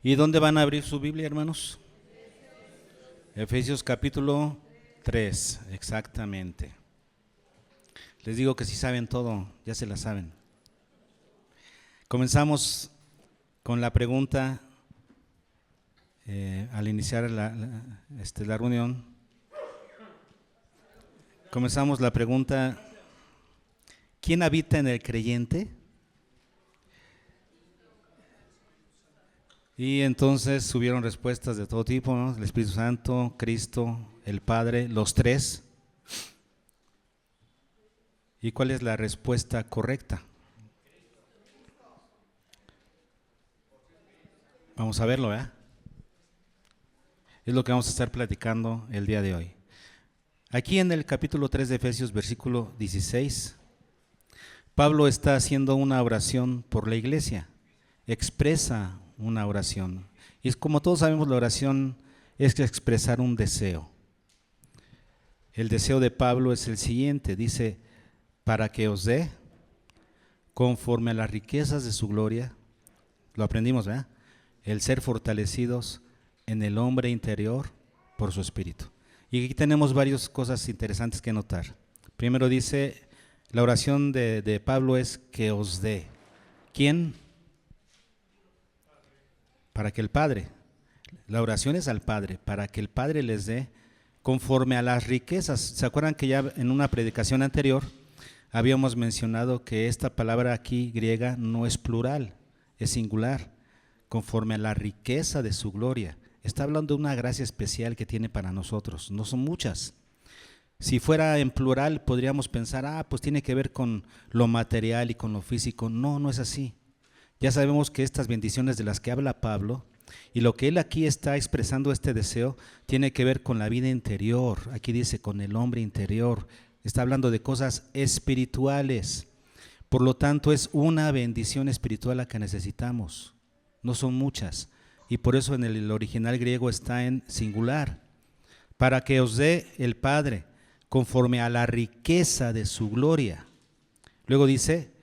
¿Y dónde van a abrir su Biblia, hermanos? Efesios capítulo 3, exactamente. Les digo que si saben todo, ya se la saben. Comenzamos con la pregunta al iniciar la reunión. Comenzamos la pregunta: ¿quién habita en el creyente? Y entonces hubieron respuestas de todo tipo, ¿no? El Espíritu Santo, Cristo, el Padre, los tres. ¿Y cuál es la respuesta correcta? Vamos a verlo, ¿eh? Es lo que vamos a estar platicando el día de hoy. Aquí en el capítulo 3 de Efesios, versículo 16, Pablo está haciendo una oración por la iglesia. Expresa una oración. Y es como todos sabemos, la oración es expresar un deseo. El deseo de Pablo es el siguiente, dice: para que os dé, conforme a las riquezas de su gloria, lo aprendimos, ¿verdad? El ser fortalecidos en el hombre interior por su espíritu. Y aquí tenemos varias cosas interesantes que notar. Primero dice, la oración de Pablo es que os dé. ¿Quién? Para que el Padre. La oración es al Padre, para que el Padre les dé conforme a las riquezas. ¿Se acuerdan que ya en una predicación anterior habíamos mencionado que esta palabra aquí griega no es plural, es singular? Conforme a la riqueza de su gloria. Está hablando de una gracia especial que tiene para nosotros, no son muchas. Si fuera en plural podríamos pensar, pues tiene que ver con lo material y con lo físico. No, no es así. Ya sabemos que estas bendiciones de las que habla Pablo y lo que él aquí está expresando, este deseo, tiene que ver con la vida interior. Aquí dice con el hombre interior. Está hablando de cosas espirituales. Por lo tanto, es una bendición espiritual la que necesitamos. No son muchas. Y por eso en el original griego está en singular. Para que os dé el Padre conforme a la riqueza de su gloria. Luego dice,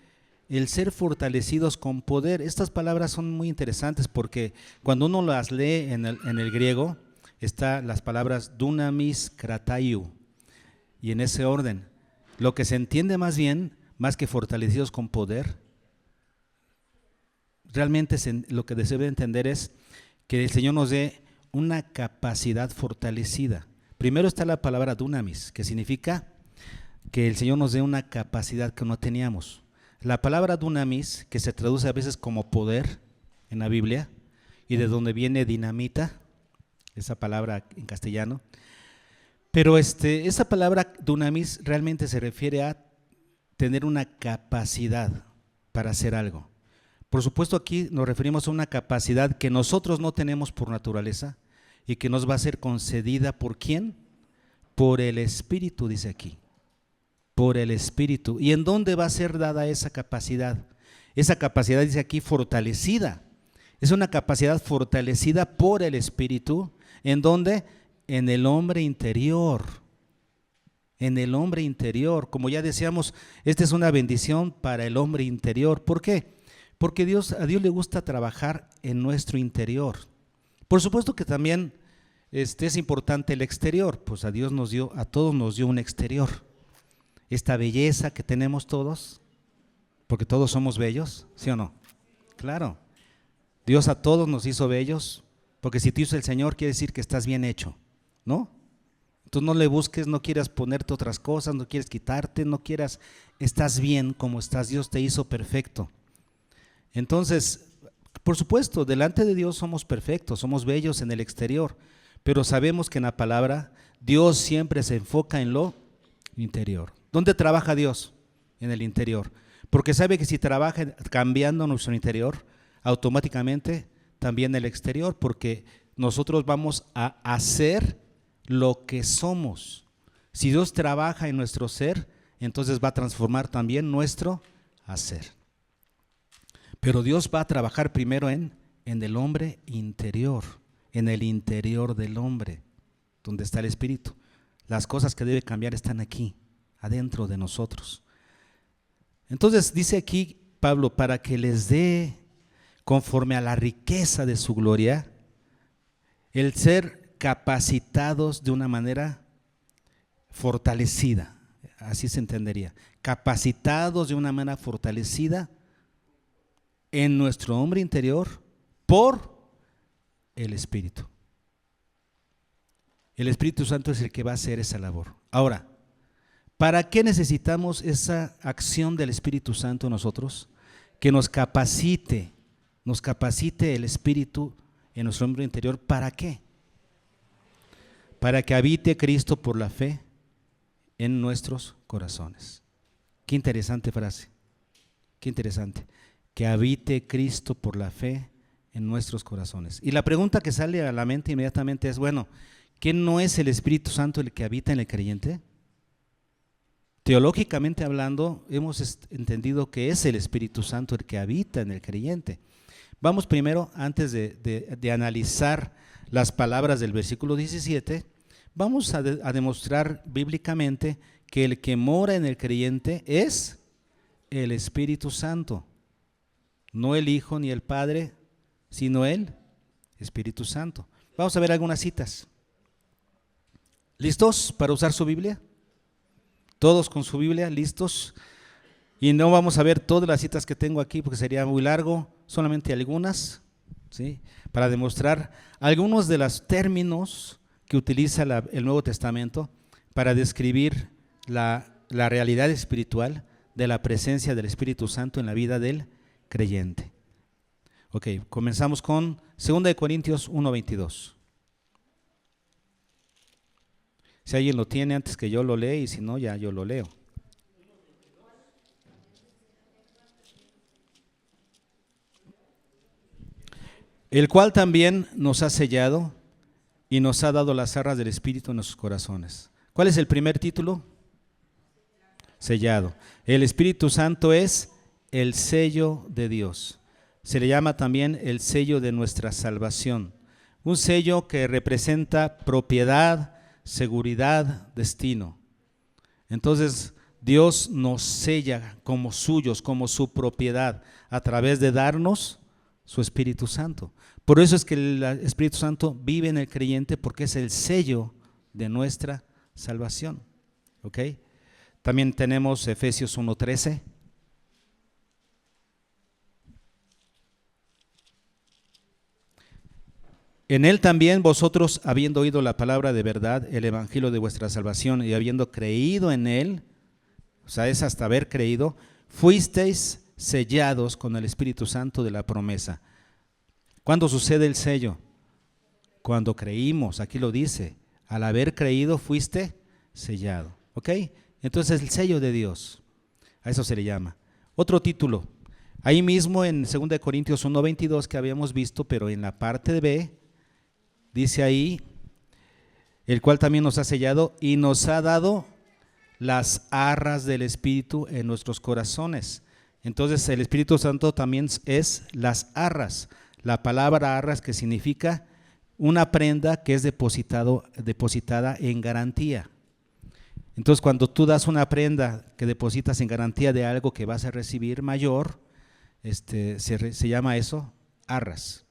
el ser fortalecidos con poder. Estas palabras son muy interesantes porque cuando uno las lee en el griego, están las palabras dunamis krataiou. Y en ese orden, lo que se entiende más bien, más que fortalecidos con poder, realmente lo que se debe entender es que el Señor nos dé una capacidad fortalecida. Primero está la palabra dunamis, que significa que el Señor nos dé una capacidad que no teníamos. La palabra dunamis, que se traduce a veces como poder en la Biblia, y de donde viene dinamita, esa palabra en castellano, pero esa palabra dunamis realmente se refiere a tener una capacidad para hacer algo. Por supuesto, aquí nos referimos a una capacidad que nosotros no tenemos por naturaleza y que nos va a ser concedida ¿por quién? Por el Espíritu, dice aquí. Por el Espíritu. ¿Y en dónde va a ser dada esa capacidad? Esa capacidad, dice aquí, fortalecida. Es una capacidad fortalecida por el Espíritu. ¿En dónde? En el hombre interior. En el hombre interior. Como ya decíamos, esta es una bendición para el hombre interior. ¿Por qué? Porque a Dios le gusta trabajar en nuestro interior. Por supuesto que también es importante el exterior, pues a todos nos dio un exterior. Esta belleza que tenemos todos, porque todos somos bellos, ¿sí o no? Claro, Dios a todos nos hizo bellos, porque si te hizo el Señor quiere decir que estás bien hecho, ¿no? Tú no le busques, no quieras ponerte otras cosas, no quieres quitarte, estás bien como estás, Dios te hizo perfecto. Entonces, por supuesto, delante de Dios somos perfectos, somos bellos en el exterior, pero sabemos que en la palabra Dios siempre se enfoca en lo interior. ¿Dónde trabaja Dios? En el interior. Porque sabe que si trabaja cambiando nuestro interior, automáticamente también el exterior, porque nosotros vamos a hacer lo que somos. Si Dios trabaja en nuestro ser, entonces va a transformar también nuestro hacer. Pero Dios va a trabajar primero en el hombre interior, en el interior del hombre, donde está el Espíritu. Las cosas que debe cambiar están aquí, adentro de nosotros. Entonces dice aquí Pablo, para que les dé conforme a la riqueza de su gloria, el ser capacitados de una manera fortalecida, así se entendería, capacitados de una manera fortalecida en nuestro hombre interior por el Espíritu. El Espíritu Santo es el que va a hacer esa labor. Ahora, ¿para qué necesitamos esa acción del Espíritu Santo en nosotros? Que nos capacite el Espíritu en nuestro hombre interior. ¿Para qué? Para que habite Cristo por la fe en nuestros corazones. Qué interesante frase, qué interesante. Que habite Cristo por la fe en nuestros corazones. Y la pregunta que sale a la mente inmediatamente es, bueno, ¿qué no es el Espíritu Santo el que habita en el creyente? Teológicamente hablando, hemos entendido que es el Espíritu Santo el que habita en el creyente. Vamos primero, antes de analizar las palabras del versículo 17, vamos a demostrar bíblicamente que el que mora en el creyente es el Espíritu Santo. No el Hijo ni el Padre, sino el Espíritu Santo. Vamos a ver algunas citas. ¿Listos para usar su Biblia? Todos con su Biblia, listos. Y no vamos a ver todas las citas que tengo aquí porque sería muy largo, solamente algunas, ¿sí? Para demostrar algunos de los términos que utiliza el Nuevo Testamento para describir la realidad espiritual de la presencia del Espíritu Santo en la vida del creyente. Ok, comenzamos con 2 Corintios 1:22. Si alguien lo tiene antes que yo lo lea, y si no, ya yo lo leo. El cual también nos ha sellado y nos ha dado las arras del Espíritu en nuestros corazones. ¿Cuál es el primer título? Sellado. El Espíritu Santo es el sello de Dios. Se le llama también el sello de nuestra salvación. Un sello que representa propiedad, seguridad, destino. Entonces, Dios nos sella como suyos, como su propiedad, a través de darnos su Espíritu Santo. Por eso es que el Espíritu Santo vive en el creyente, porque es el sello de nuestra salvación. ¿Ok? También tenemos Efesios 1:13. En él también vosotros, habiendo oído la palabra de verdad, el evangelio de vuestra salvación, y habiendo creído en él, o sea, es hasta haber creído, fuisteis sellados con el Espíritu Santo de la promesa. ¿Cuándo sucede el sello? Cuando creímos, aquí lo dice, al haber creído fuiste sellado. ¿Ok? Entonces el sello de Dios, a eso se le llama. Otro título, ahí mismo en 2 Corintios 1:22 que habíamos visto, pero en la parte B, dice ahí, el cual también nos ha sellado y nos ha dado las arras del Espíritu en nuestros corazones. Entonces el Espíritu Santo también es las arras. La palabra arras, que significa una prenda que es depositada en garantía. Entonces cuando tú das una prenda que depositas en garantía de algo que vas a recibir mayor, se llama eso arras.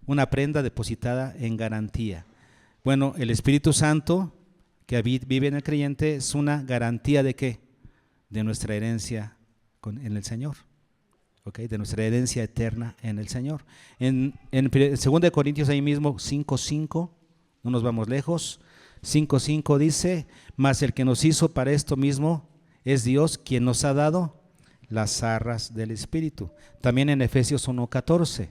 Una prenda depositada en garantía. Bueno, el Espíritu Santo que vive en el creyente es una garantía ¿de qué? De nuestra herencia en el Señor. ¿Okay? De nuestra herencia eterna en el Señor. En 2 Corintios ahí mismo 5:5, no nos vamos lejos, 5:5 dice, mas el que nos hizo para esto mismo es Dios, quien nos ha dado las arras del Espíritu. También en Efesios 1:14,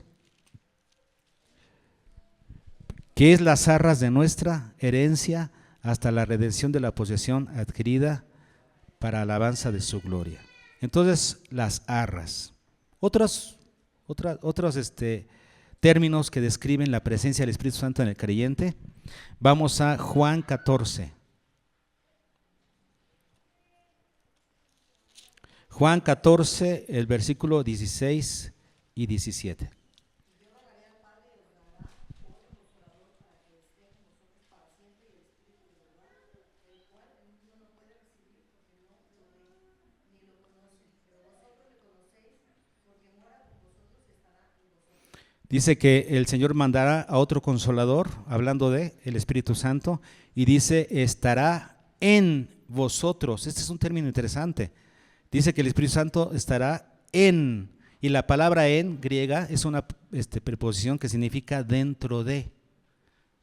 que es las arras de nuestra herencia hasta la redención de la posesión adquirida para alabanza de su gloria. Entonces, las arras. Otros términos que describen la presencia del Espíritu Santo en el creyente. Vamos a Juan 14. Juan 14, el versículo 16 y 17. Dice que el Señor mandará a otro consolador, hablando de el Espíritu Santo, y dice, estará en vosotros. Este es un término interesante. Dice que el Espíritu Santo estará en, y la palabra en griega es una preposición que significa dentro de.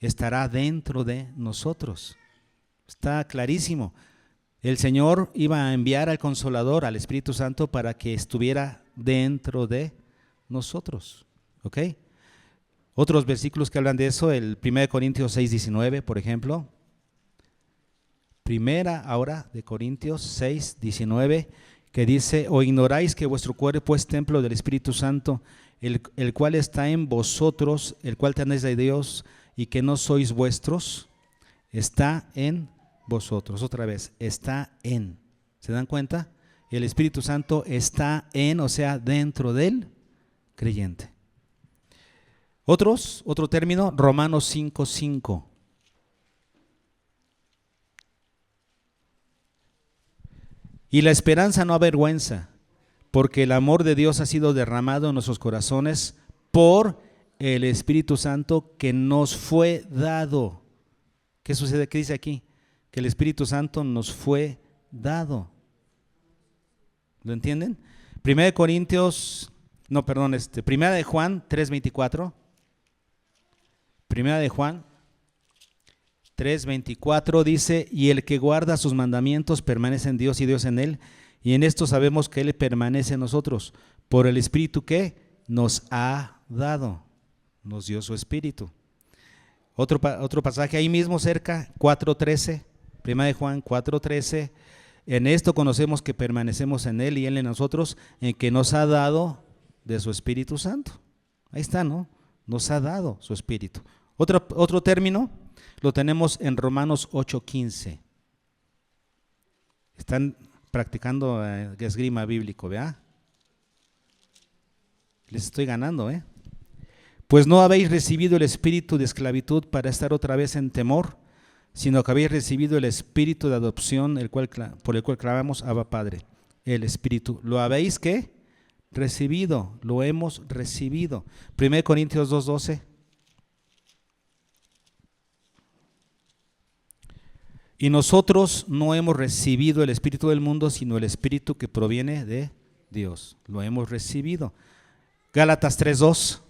Estará dentro de nosotros. Está clarísimo. El Señor iba a enviar al Consolador, al Espíritu Santo, para que estuviera dentro de nosotros. ¿Ok? Otros versículos que hablan de eso, el 1 Corintios 6:19, por ejemplo. Primera ahora de Corintios 6:19, que dice, ¿o ignoráis que vuestro cuerpo es templo del Espíritu Santo, el cual está en vosotros, el cual tenéis de Dios, y que no sois vuestros? Está en vosotros. Otra vez, está en. ¿Se dan cuenta? El Espíritu Santo está en, o sea, dentro del creyente. Otro término, Romanos 5:5. Y la esperanza no avergüenza, porque el amor de Dios ha sido derramado en nuestros corazones por el Espíritu Santo que nos fue dado. ¿Qué sucede? ¿Qué dice aquí? Que el Espíritu Santo nos fue dado. ¿Lo entienden? Primera de Juan 3:24. Primera de Juan 3:24 dice, y el que guarda sus mandamientos permanece en Dios y Dios en él, y en esto sabemos que él permanece en nosotros, por el Espíritu que nos ha dado, nos dio su Espíritu. Otro pasaje ahí mismo cerca, 4:13, Primera de Juan 4:13, en esto conocemos que permanecemos en él y él en nosotros, en que nos ha dado de su Espíritu Santo. Ahí está, ¿no? Nos ha dado su Espíritu. Otro término lo tenemos en Romanos 8:15. Están practicando esgrima bíblico, ¿verdad? Les estoy ganando, ¿eh? Pues no habéis recibido el espíritu de esclavitud para estar otra vez en temor, sino que habéis recibido el espíritu de adopción, por el cual clamamos, Abba Padre. El espíritu. ¿Lo habéis qué? Recibido. Lo hemos recibido. 1 Corintios 2:12. Y nosotros no hemos recibido el espíritu del mundo, sino el espíritu que proviene de Dios. Lo hemos recibido. Gálatas 3:2.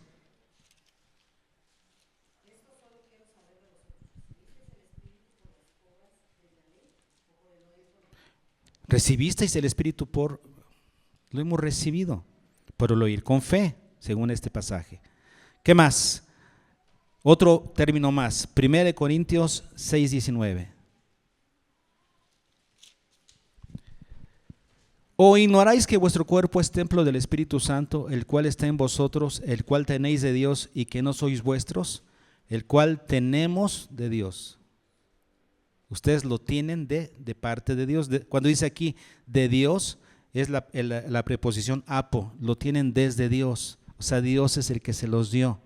Recibisteis el espíritu lo hemos recibido, por el oír con fe, según este pasaje. ¿Qué más? Otro término más, 1 Corintios 6:19. ¿O ignoráis que vuestro cuerpo es templo del Espíritu Santo, el cual está en vosotros, el cual tenéis de Dios y que no sois vuestros, el cual tenemos de Dios? Ustedes lo tienen de parte de Dios. Cuando dice aquí de Dios, es la preposición apo, lo tienen desde Dios. O sea, Dios es el que se los dio.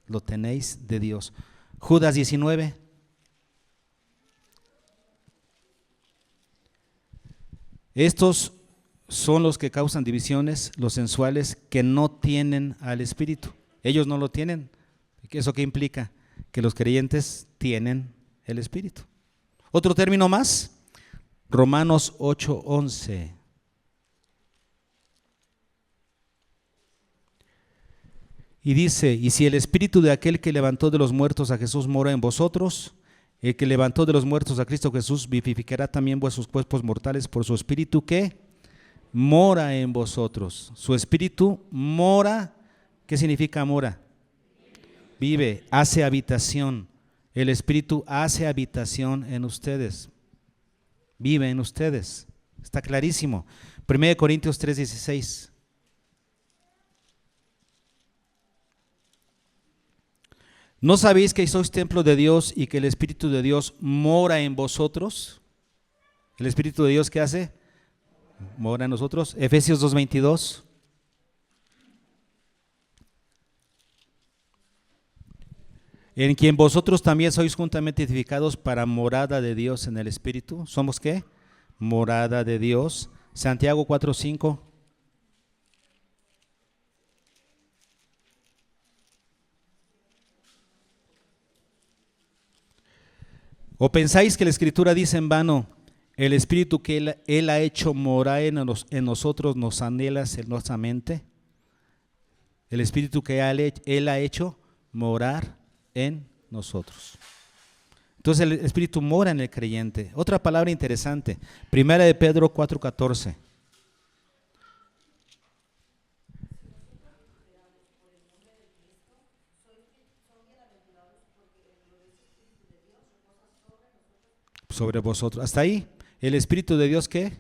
Lo tenéis de Dios. Judas 19. Estos son los que causan divisiones, los sensuales, que no tienen al Espíritu. Ellos no lo tienen. ¿Eso qué implica? Que los creyentes tienen el Espíritu. Otro término más, Romanos 8:11. Y dice, y si el Espíritu de aquel que levantó de los muertos a Jesús mora en vosotros, el que levantó de los muertos a Cristo Jesús vivificará también vuestros cuerpos mortales por su Espíritu que mora en vosotros. Su Espíritu mora. ¿Qué significa mora? Vive, hace habitación. El Espíritu hace habitación en ustedes. Vive en ustedes. Está clarísimo. 1 Corintios 3:16. ¿No sabéis que sois templo de Dios y que el Espíritu de Dios mora en vosotros? ¿El Espíritu de Dios qué hace? Mora en nosotros. Efesios 2:22. En quien vosotros también sois juntamente edificados para morada de Dios en el Espíritu. ¿Somos qué? Morada de Dios. Santiago 4:5. ¿O pensáis que la Escritura dice en vano, el Espíritu que Él ha hecho morar en nosotros nos anhela celosamente? El Espíritu que Él ha hecho morar en nosotros. Entonces el Espíritu mora en el creyente. Otra palabra interesante, 1 de Pedro 4:14. Sobre vosotros. Hasta ahí, el Espíritu de Dios, ¿qué?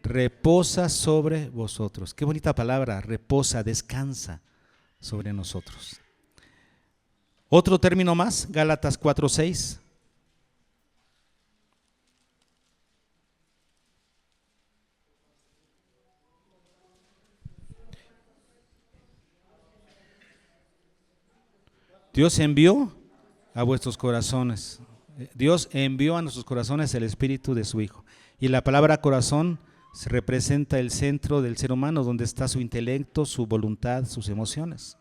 Reposa sobre vosotros. Qué bonita palabra, reposa, descansa sobre nosotros. Otro término más, Gálatas 4:6. Dios envió a vuestros corazones. Dios envió a nuestros corazones el Espíritu de su Hijo. Y la palabra corazón se representa el centro del ser humano, donde está su intelecto, su voluntad, sus emociones.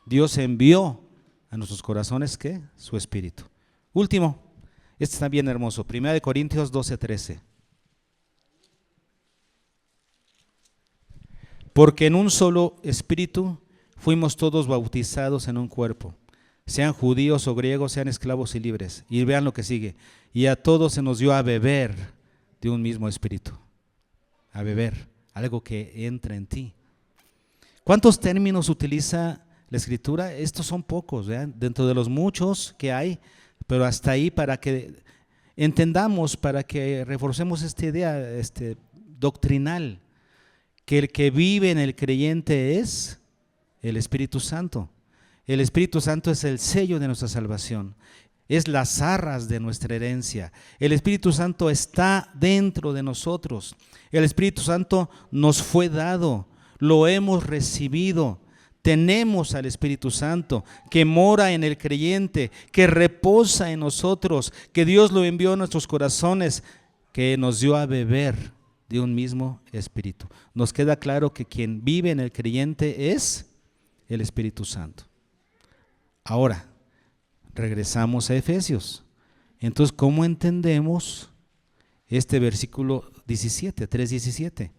Dios envió a nuestros corazones, ¿qué? Su Espíritu. Último, este está bien hermoso, 1 Corintios 12:13. Porque en un solo Espíritu fuimos todos bautizados en un cuerpo, sean judíos o griegos, sean esclavos y libres. Y vean lo que sigue. Y a todos se nos dio a beber de un mismo Espíritu. A beber, algo que entra en ti. ¿Cuántos términos utiliza la Escritura? Estos son pocos, ¿vean? Dentro de los muchos que hay, pero hasta ahí para que entendamos, para que reforcemos esta idea doctrinal, que el que vive en el creyente es el Espíritu Santo. El Espíritu Santo es el sello de nuestra salvación, es las arras de nuestra herencia. El Espíritu Santo está dentro de nosotros. El Espíritu Santo nos fue dado, lo hemos recibido. Tenemos al Espíritu Santo que mora en el creyente, que reposa en nosotros, que Dios lo envió a nuestros corazones, que nos dio a beber de un mismo Espíritu. Nos queda claro que quien vive en el creyente es el Espíritu Santo. Ahora, regresamos a Efesios. Entonces, ¿cómo entendemos este versículo 17, 3:17?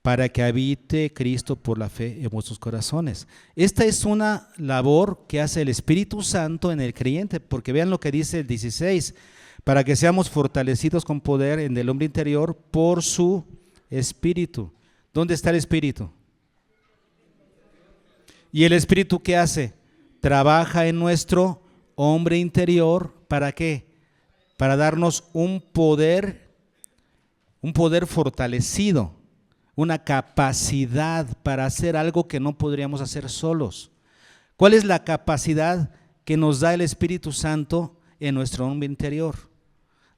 Para que habite Cristo por la fe en vuestros corazones. Esta es una labor que hace el Espíritu Santo en el creyente, porque vean lo que dice el 16, para que seamos fortalecidos con poder en el hombre interior por su Espíritu. ¿Dónde está el Espíritu? ¿Y el Espíritu qué hace? Trabaja en nuestro hombre interior, ¿para qué? Para darnos un poder fortalecido, una capacidad para hacer algo que no podríamos hacer solos. ¿Cuál es la capacidad que nos da el Espíritu Santo en nuestro hombre interior?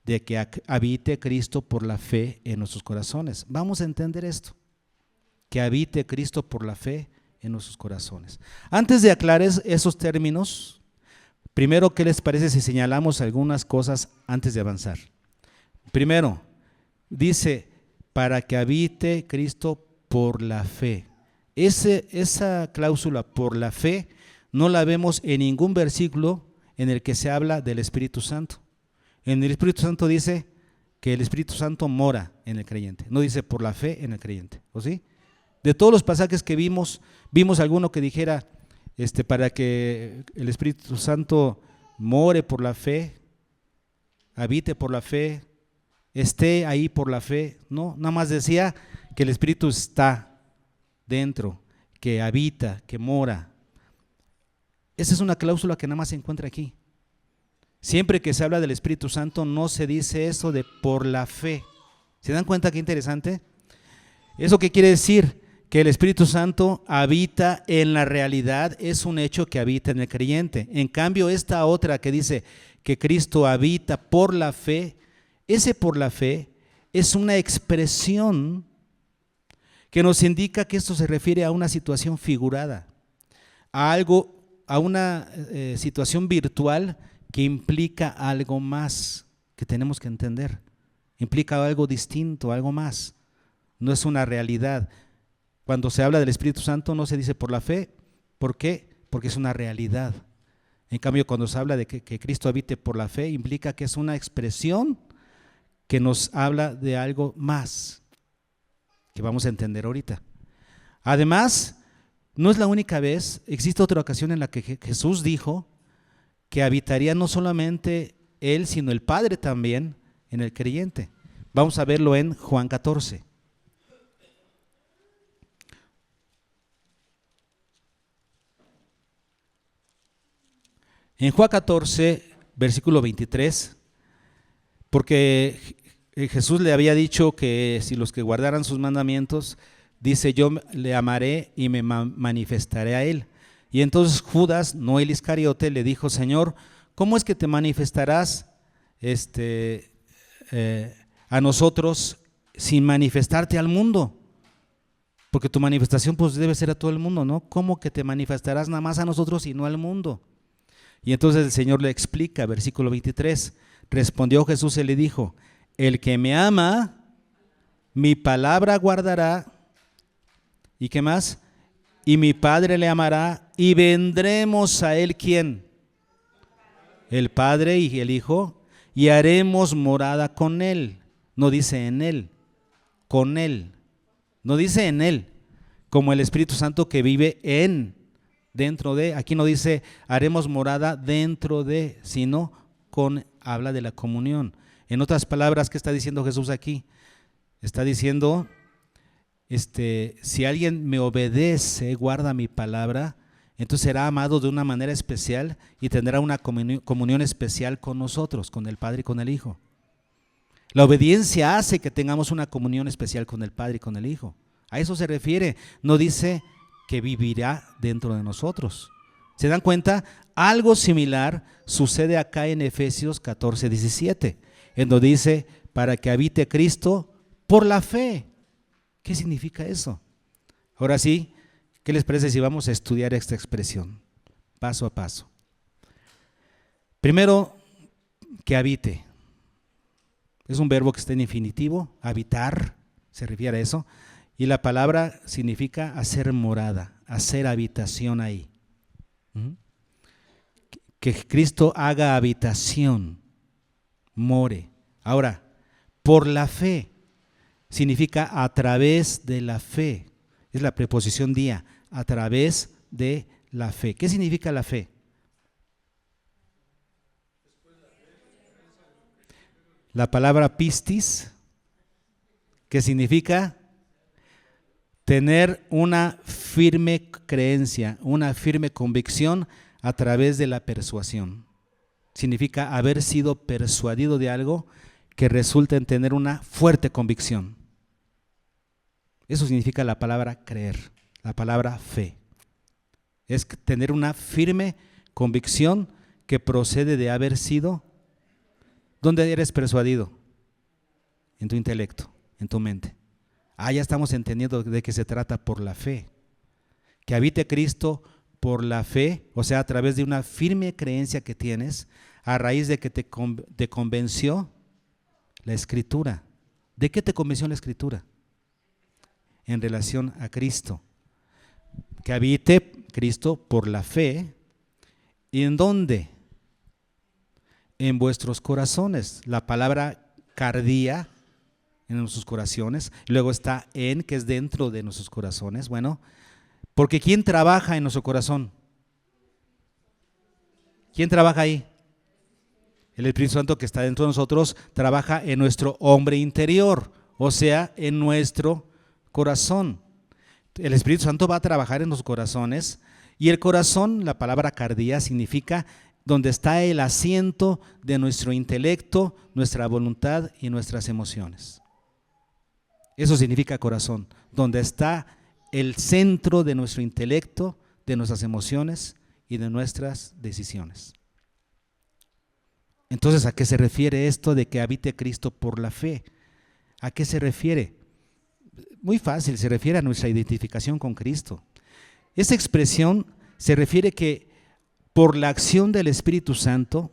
De que habite Cristo por la fe en nuestros corazones. Vamos a entender esto, que habite Cristo por la fe en nuestros corazones. Antes de aclarar esos términos, primero, ¿qué les parece si señalamos algunas cosas antes de avanzar? Primero, dice, para que habite Cristo por la fe. Esa cláusula por la fe no la vemos en ningún versículo en el que se habla del Espíritu Santo. En el Espíritu Santo dice que el Espíritu Santo mora en el creyente, no dice por la fe en el creyente, ¿o sí? De todos los pasajes que vimos alguno que dijera para que el Espíritu Santo more por la fe, habite por la fe, esté ahí por la fe. No, nada más decía que el Espíritu está dentro, que habita, que mora. Esa es una cláusula que nada más se encuentra aquí. Siempre que se habla del Espíritu Santo no se dice eso de por la fe. ¿Se dan cuenta qué interesante? ¿Eso qué quiere decir? Que el Espíritu Santo habita en la realidad, es un hecho que habita en el creyente. En cambio, esta otra que dice que Cristo habita por la fe, ese por la fe es una expresión que nos indica que esto se refiere a una situación figurada, a algo, a una situación virtual que implica algo más que tenemos que entender. Implica algo distinto, algo más. No es una realidad. Cuando se habla del Espíritu Santo no se dice por la fe. ¿Por qué? Porque es una realidad. En cambio, cuando se habla de que Cristo habite por la fe, implica que es una expresión que nos habla de algo más, que vamos a entender ahorita. Además, no es la única vez, existe otra ocasión en la que Jesús dijo que habitaría no solamente Él, sino el Padre también en el creyente. Vamos a verlo en Juan 14. En Juan 14, versículo 23, porque Jesús le había dicho que si los que guardaran sus mandamientos, dice, yo le amaré y me manifestaré a él. Y entonces Judas, no el Iscariote, le dijo, Señor, ¿cómo es que te manifestarás a nosotros sin manifestarte al mundo? Porque tu manifestación pues debe ser a todo el mundo, ¿no? ¿Cómo que te manifestarás nada más a nosotros y no al mundo? Y entonces el Señor le explica, versículo 23, respondió Jesús y le dijo, el que me ama, mi palabra guardará, ¿y qué más? Y mi Padre le amará, y vendremos a él, ¿quién? El Padre y el Hijo, y haremos morada con él. No dice en él, con él. No dice en él, como el Espíritu Santo que vive dentro de, aquí no dice haremos morada dentro de, sino habla de la comunión. En otras palabras, ¿qué está diciendo Jesús aquí? Está diciendo, si alguien me obedece, guarda mi palabra, entonces será amado de una manera especial y tendrá una comunión especial con nosotros, con el Padre y con el Hijo. La obediencia hace que tengamos una comunión especial con el Padre y con el Hijo. A eso se refiere, no dice que vivirá dentro de nosotros. ¿Se dan cuenta? Algo similar sucede acá en Efesios 14:17, en donde dice, para que habite Cristo por la fe. ¿Qué significa eso? Ahora sí, ¿qué les parece si vamos a estudiar esta expresión, paso a paso? Primero, que habite. Es un verbo que está en infinitivo, habitar, se refiere a eso. Y la palabra significa hacer morada, hacer habitación ahí. Que Cristo haga habitación, more. Ahora, por la fe, significa a través de la fe. Es la preposición día, a través de la fe. ¿Qué significa la fe? La palabra pistis, que significa tener una firme creencia, una firme convicción a través de la persuasión. Significa haber sido persuadido de algo que resulta en tener una fuerte convicción. Eso significa la palabra creer, la palabra fe. Es tener una firme convicción que procede de haber sido. ¿Dónde eres persuadido? En tu intelecto, en tu mente. Ya estamos entendiendo de qué se trata por la fe. Que habite Cristo por la fe, o sea, a través de una firme creencia que tienes, a raíz de que te convenció la Escritura. ¿De qué te convenció la Escritura? En relación a Cristo. Que habite Cristo por la fe. ¿Y en dónde? En vuestros corazones. La palabra cardía, en nuestros corazones. Luego está en, que es dentro de nuestros corazones. Bueno, porque ¿quién trabaja en nuestro corazón? ¿Quién trabaja ahí? El Espíritu Santo que está dentro de nosotros trabaja en nuestro hombre interior, o sea, en nuestro corazón. El Espíritu Santo va a trabajar en los corazones y el corazón, la palabra cardía, significa donde está el asiento de nuestro intelecto, nuestra voluntad y nuestras emociones. Eso significa corazón, donde está el centro de nuestro intelecto, de nuestras emociones y de nuestras decisiones. Entonces, ¿a qué se refiere esto de que habite Cristo por la fe? ¿A qué se refiere? Muy fácil, se refiere a nuestra identificación con Cristo. Esa expresión se refiere que por la acción del Espíritu Santo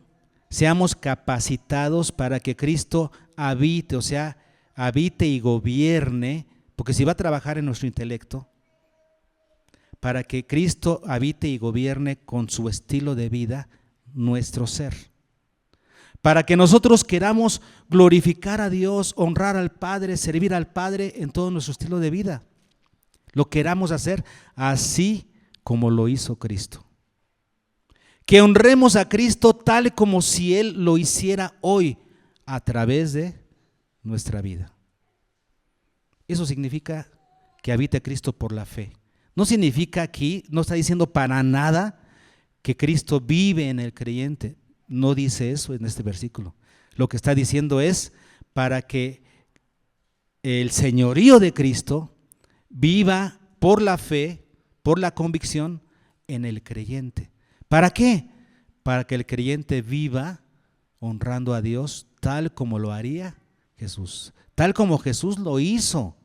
seamos capacitados para que Cristo habite, o sea, habite y gobierne, porque si va a trabajar en nuestro intelecto, para que Cristo habite y gobierne con su estilo de vida nuestro ser. Para que nosotros queramos glorificar a Dios, honrar al Padre, servir al Padre en todo nuestro estilo de vida. Lo queramos hacer así como lo hizo Cristo. Que honremos a Cristo tal como si Él lo hiciera hoy a través de nuestra vida. Eso significa que habite Cristo por la fe. No significa aquí, no está diciendo para nada que Cristo vive en el creyente. No dice eso en este versículo. Lo que está diciendo es para que el señorío de Cristo viva por la fe, por la convicción en el creyente. ¿Para qué? Para que el creyente viva honrando a Dios tal como lo haría Jesús, tal como Jesús lo hizo.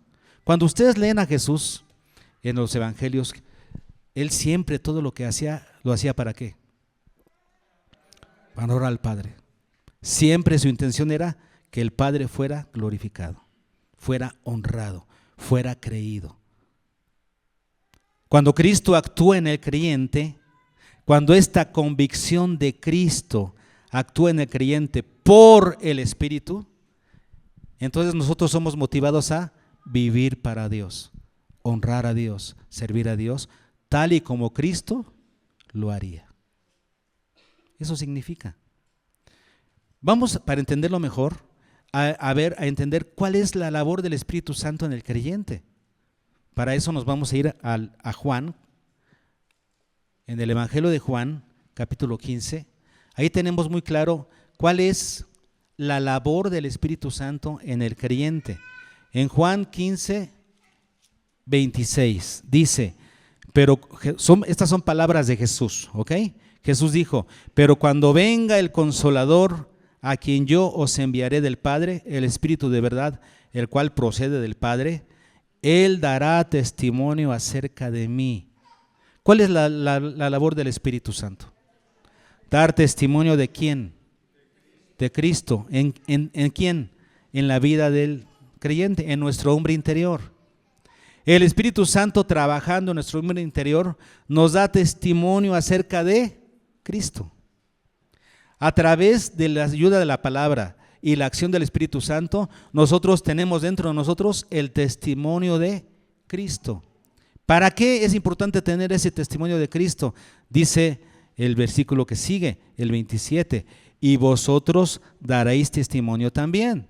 Cuando ustedes leen a Jesús en los evangelios, Él siempre todo lo que hacía, lo hacía ¿para qué? Para honrar al Padre. Siempre su intención era que el Padre fuera glorificado, fuera honrado, fuera creído. Cuando Cristo actúa en el creyente, cuando esta convicción de Cristo actúa en el creyente por el Espíritu, entonces nosotros somos motivados a vivir para Dios, honrar a Dios, servir a Dios, tal y como Cristo lo haría. Eso significa. Vamos, para entenderlo mejor, a entender cuál es la labor del Espíritu Santo en el creyente. Para eso nos vamos a ir a Juan, en el Evangelio de Juan, capítulo 15. Ahí tenemos muy claro cuál es la labor del Espíritu Santo en el creyente. En Juan 15, 26 dice, pero estas son palabras de Jesús, ¿ok? Jesús dijo, pero cuando venga el Consolador, a quien yo os enviaré del Padre, el Espíritu de verdad, el cual procede del Padre, Él dará testimonio acerca de mí. ¿Cuál es la labor del Espíritu Santo? Dar testimonio ¿de quién? De Cristo. ¿En quién? En la vida del creyente, en nuestro hombre interior. El Espíritu Santo trabajando en nuestro hombre interior nos da testimonio acerca de Cristo. A través de la ayuda de la palabra y la acción del Espíritu Santo, nosotros tenemos dentro de nosotros el testimonio de Cristo. ¿Para qué es importante tener ese testimonio de Cristo? Dice el versículo que sigue, el 27, y vosotros daréis testimonio también.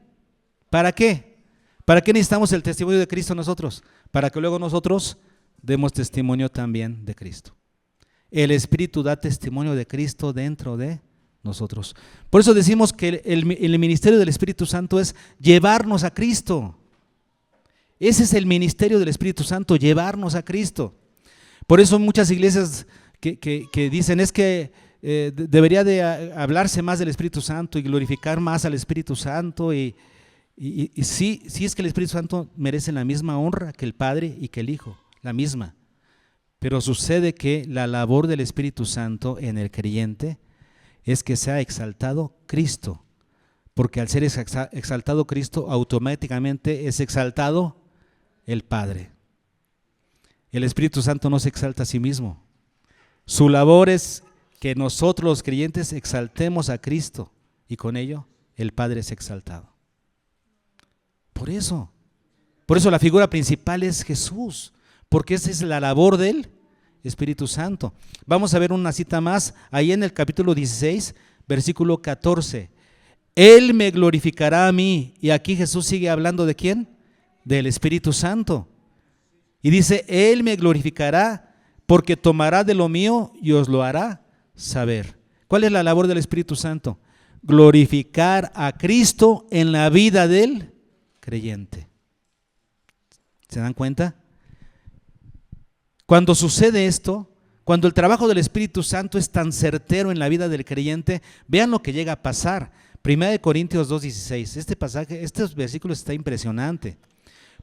¿Para qué? ¿Para qué necesitamos el testimonio de Cristo nosotros? Para que luego nosotros demos testimonio también de Cristo. El Espíritu da testimonio de Cristo dentro de nosotros. Por eso decimos que el ministerio del Espíritu Santo es llevarnos a Cristo. Ese es el ministerio del Espíritu Santo, llevarnos a Cristo. Por eso muchas iglesias que dicen es que debería de hablarse más del Espíritu Santo y glorificar más al Espíritu Santo y sí es que el Espíritu Santo merece la misma honra que el Padre y que el Hijo, la misma. Pero sucede que la labor del Espíritu Santo en el creyente es que sea exaltado Cristo, porque al ser exaltado Cristo, automáticamente es exaltado el Padre. El Espíritu Santo no se exalta a sí mismo. Su labor es que nosotros los creyentes exaltemos a Cristo y con ello el Padre es exaltado. Por eso la figura principal es Jesús, porque esa es la labor del Espíritu Santo. Vamos a ver una cita más, ahí en el capítulo 16, versículo 14. Él me glorificará a mí, y aquí Jesús sigue hablando ¿de quién? Del Espíritu Santo. Y dice, Él me glorificará porque tomará de lo mío y os lo hará saber. ¿Cuál es la labor del Espíritu Santo? Glorificar a Cristo en la vida del creyente. ¿Se dan cuenta? Cuando sucede esto, cuando el trabajo del Espíritu Santo es tan certero en la vida del creyente, vean lo que llega a pasar. 1 Corintios 2:16, este versículo está impresionante.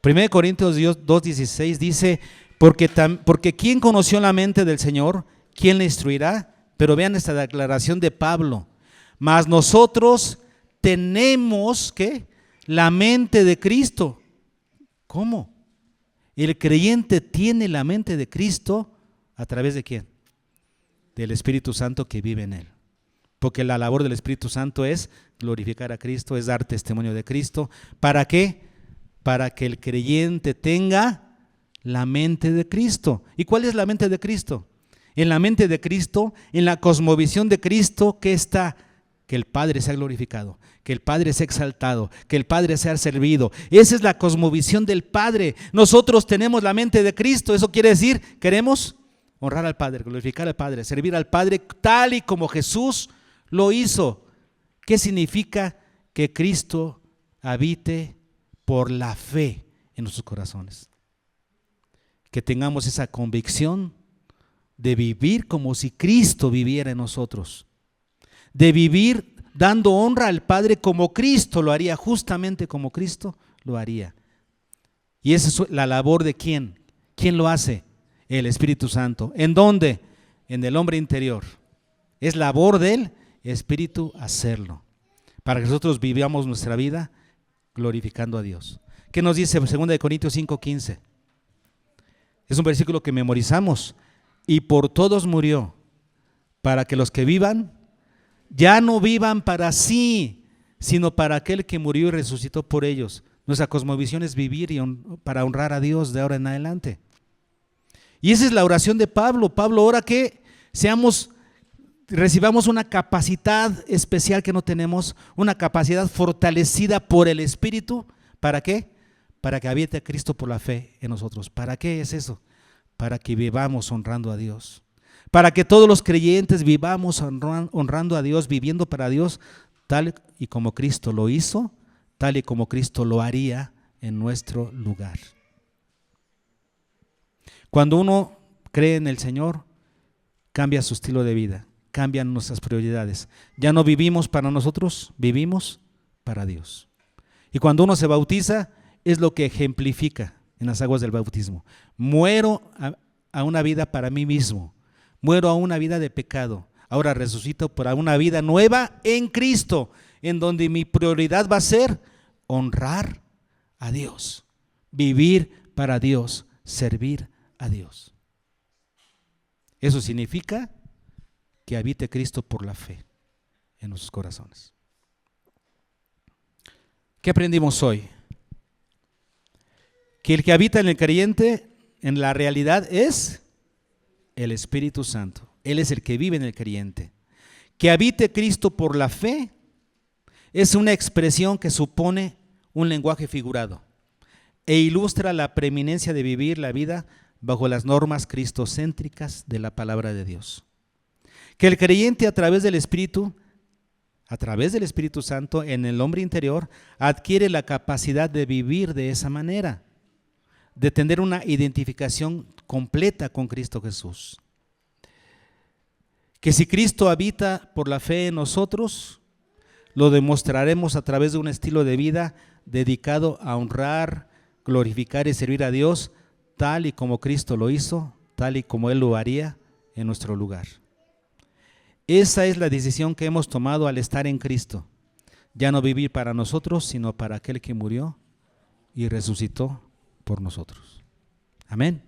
1 Corintios 2:16 dice, porque ¿quién conoció la mente del Señor? ¿Quién le instruirá? Pero vean esta declaración de Pablo. Mas nosotros tenemos, ¿qué? La mente de Cristo. ¿Cómo? El creyente tiene la mente de Cristo, ¿a través de quién? Del Espíritu Santo que vive en él. porque la labor del Espíritu Santo es glorificar a Cristo, es dar testimonio de Cristo. ¿Para qué? Para que el creyente tenga la mente de Cristo. ¿Y cuál es la mente de Cristo? En la mente de Cristo, en la cosmovisión de Cristo, ¿qué está? Que el Padre sea glorificado, que el Padre sea exaltado, que el Padre sea servido. Esa es la cosmovisión del Padre. Nosotros tenemos la mente de Cristo. Eso quiere decir, queremos honrar al Padre, glorificar al Padre, servir al Padre tal y como Jesús lo hizo. ¿Qué significa? Que Cristo habite por la fe en nuestros corazones. Que tengamos esa convicción de vivir como si Cristo viviera en nosotros. De vivir dando honra al Padre como Cristo lo haría, justamente como Cristo lo haría. Y esa es la labor de ¿quién? ¿Quién lo hace? El Espíritu Santo. ¿En dónde? En el hombre interior. Es labor del Espíritu hacerlo, para que nosotros vivamos nuestra vida glorificando a Dios. ¿Qué nos dice 2 Corintios 5:15? Es un versículo que memorizamos. Y por todos murió, para que los que vivan ya no vivan para sí, sino para aquel que murió y resucitó por ellos. Nuestra cosmovisión es vivir para honrar a Dios de ahora en adelante. Y esa es la oración de Pablo. Pablo ora que recibamos una capacidad especial que no tenemos, una capacidad fortalecida por el Espíritu. ¿Para qué? Para que habite Cristo por la fe en nosotros. ¿Para qué es eso? Para que vivamos honrando a Dios. Para que todos los creyentes vivamos honrando a Dios, viviendo para Dios, tal y como Cristo lo hizo, tal y como Cristo lo haría en nuestro lugar. Cuando uno cree en el Señor, cambia su estilo de vida, cambian nuestras prioridades. Ya no vivimos para nosotros, vivimos para Dios. Y cuando uno se bautiza, es lo que ejemplifica en las aguas del bautismo. Muero a una vida para mí mismo, muero a una vida de pecado, ahora resucito para una vida nueva en Cristo, en donde mi prioridad va a ser honrar a Dios, vivir para Dios, servir a Dios. Eso significa que habite Cristo por la fe en nuestros corazones. ¿Qué aprendimos hoy? Que el que habita en el creyente, en la realidad, es el Espíritu Santo. Él es el que vive en el creyente. Que habite Cristo por la fe es una expresión que supone un lenguaje figurado e ilustra la preeminencia de vivir la vida bajo las normas cristocéntricas de la palabra de Dios. Que el creyente a través del Espíritu Santo en el hombre interior adquiere la capacidad de vivir de esa manera, de tener una identificación completa con Cristo Jesús. Que si Cristo habita por la fe en nosotros, lo demostraremos a través de un estilo de vida dedicado a honrar, glorificar y servir a Dios, tal y como Cristo lo hizo, tal y como Él lo haría en nuestro lugar. Esa es la decisión que hemos tomado al estar en Cristo. Ya no vivir para nosotros, sino para aquel que murió y resucitó por nosotros. Amén.